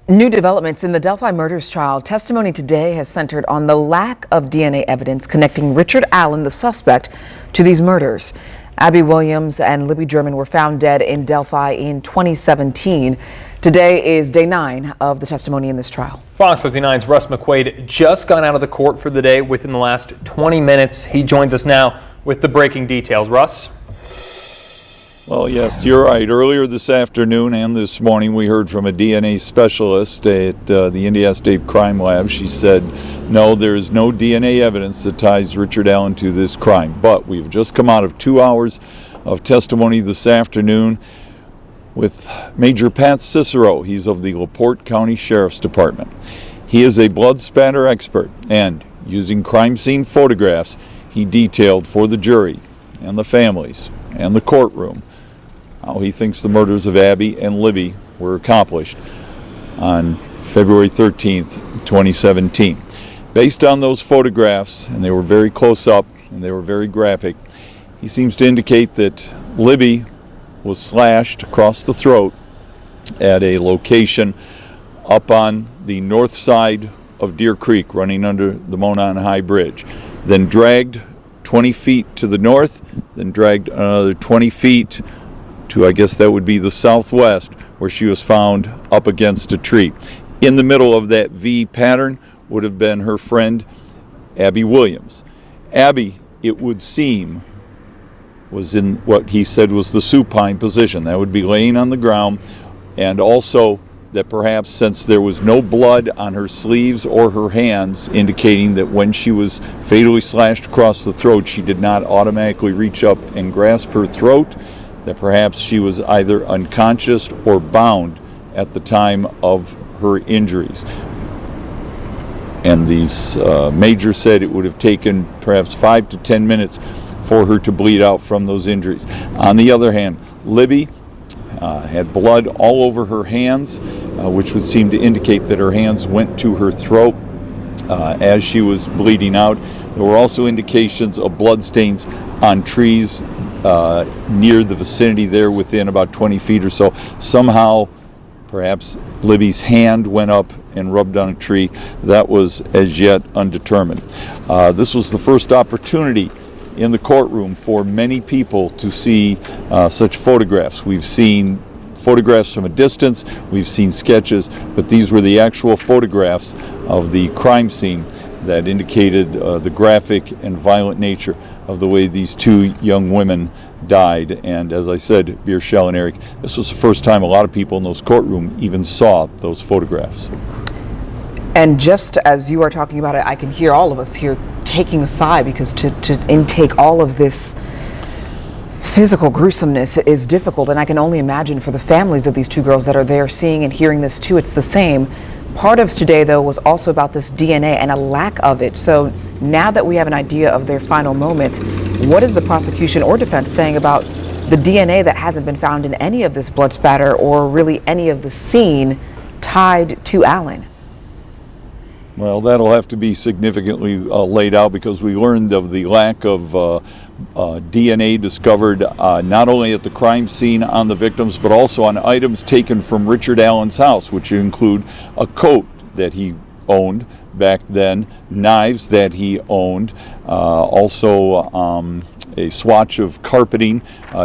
New developments in the Delphi murders trial. Testimony today has centered on the lack of DNA evidence connecting Richard Allen, the suspect, to these murders. Abby Williams and Libby German were found dead in Delphi in 2017. Today is day 9 of the testimony in this trial. Fox 59's Russ McQuaid just got out of the court for the day within the last 20 minutes. He joins us now with the breaking details. Russ? Well, yes, you're right. Earlier this afternoon and this morning, we heard from a DNA specialist at the Indiana State Crime Lab. She said, no, there is no DNA evidence that ties Richard Allen to this crime. But we've just come out of 2 hours of testimony this afternoon with Major Pat Cicero. He's of the LaPorte County Sheriff's Department. He is a blood spatter expert, and using crime scene photographs, he detailed for the jury and the families and the courtroom how he thinks the murders of Abby and Libby were accomplished on February 13th, 2017. Based on those photographs, and they were very close up and they were very graphic, he seems to indicate that Libby was slashed across the throat at a location up on the north side of Deer Creek, running under the Monon High Bridge, then dragged 20 feet to the north, then dragged another 20 feet to, I guess that would be the southwest, where she was found up against a tree. In the middle of that V pattern would have been her friend, Abby Williams. Abby, it would seem, was in what he said was the supine position. That would be laying on the ground, and also that perhaps since there was no blood on her sleeves or her hands, indicating that when she was fatally slashed across the throat, she did not automatically reach up and grasp her throat, that perhaps she was either unconscious or bound at the time of her injuries. And these Major said it would have taken perhaps 5 to 10 minutes for her to bleed out from those injuries. On the other hand, Libby had blood all over her hands, which would seem to indicate that her hands went to her throat as she was bleeding out. There were also indications of blood stains on trees near the vicinity there, within about 20 feet or so. Somehow, perhaps Libby's hand went up and rubbed on a tree. That was as yet undetermined. This was the first opportunity in the courtroom for many people to see such photographs. We've seen photographs from a distance, we've seen sketches, but these were the actual photographs of the crime scene that indicated the graphic and violent nature of the way these two young women died. And as I said, Beer, Shell, and Eric, this was the first time a lot of people in those courtroom even saw those photographs. And just as you are talking about it, I can hear all of us here taking a sigh, because to intake all of this physical gruesomeness is difficult, and I can only imagine for the families of these two girls that are there seeing and hearing this too, it's the same. Part of today, though, was also about this DNA and a lack of it. So now that we have an idea of their final moments, what is the prosecution or defense saying about the DNA that hasn't been found in any of this blood spatter or really any of the scene tied to Allen? Well, that'll have to be significantly laid out, because we learned of the lack of DNA discovered not only at the crime scene on the victims, but also on items taken from Richard Allen's house, which include a coat that he owned back then, knives that he owned, also a swatch of carpeting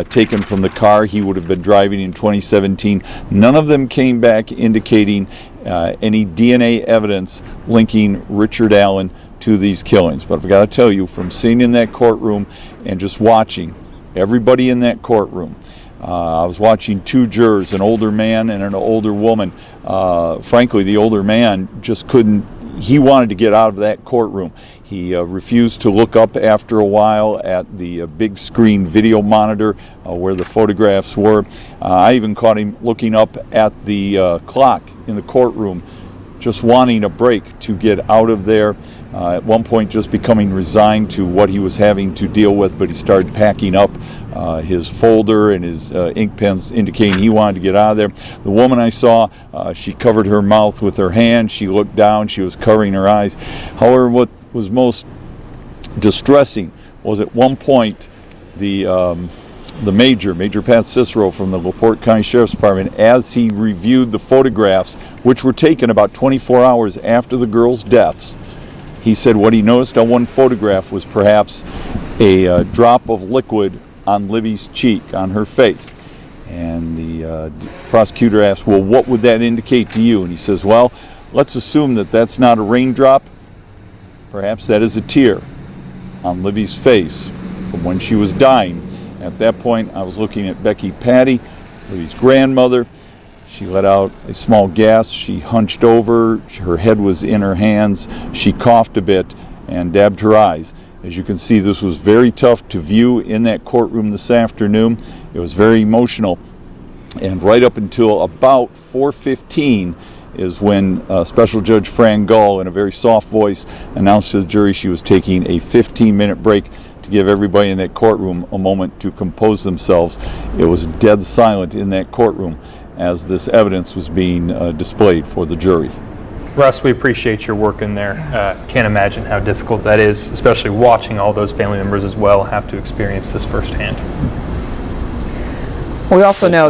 taken from the car he would have been driving in 2017. None of them came back indicating any DNA evidence linking Richard Allen to these killings. But I've got to tell you, from sitting in that courtroom and just watching everybody in that courtroom, I was watching two jurors, an older man and an older woman. Frankly, the older man just couldn't, he wanted to get out of that courtroom. He refused to look up after a while at the big screen video monitor where the photographs were. I even caught him looking up at the clock in the courtroom, just wanting a break to get out of there. At one point just becoming resigned to what he was having to deal with, but he started packing up his folder and his ink pens, indicating he wanted to get out of there. The woman I saw, she covered her mouth with her hand. She looked down. She was covering her eyes. However, what was most distressing was at one point the Major Pat Cicero from the LaPorte County Sheriff's Department, as he reviewed the photographs, which were taken about 24 hours after the girls' deaths. He said what he noticed on one photograph was perhaps a drop of liquid on Libby's cheek, on her face. And the prosecutor asked, well, what would that indicate to you? And he says, well, let's assume that that's not a raindrop. Perhaps that is a tear on Libby's face from when she was dying. At that point, I was looking at Becky Patty, Libby's grandmother. She let out a small gasp. She hunched over. Her head was in her hands. She coughed a bit and dabbed her eyes. As you can see, this was very tough to view in that courtroom this afternoon. It was very emotional. And right up until about 4:15 is when Special Judge Fran Gull, in a very soft voice, announced to the jury she was taking a 15-minute break to give everybody in that courtroom a moment to compose themselves. It was dead silent in that courtroom as this evidence was being displayed for the jury. Russ, we appreciate your work in there. Can't imagine how difficult that is, especially watching all those family members as well have to experience this firsthand. We also know that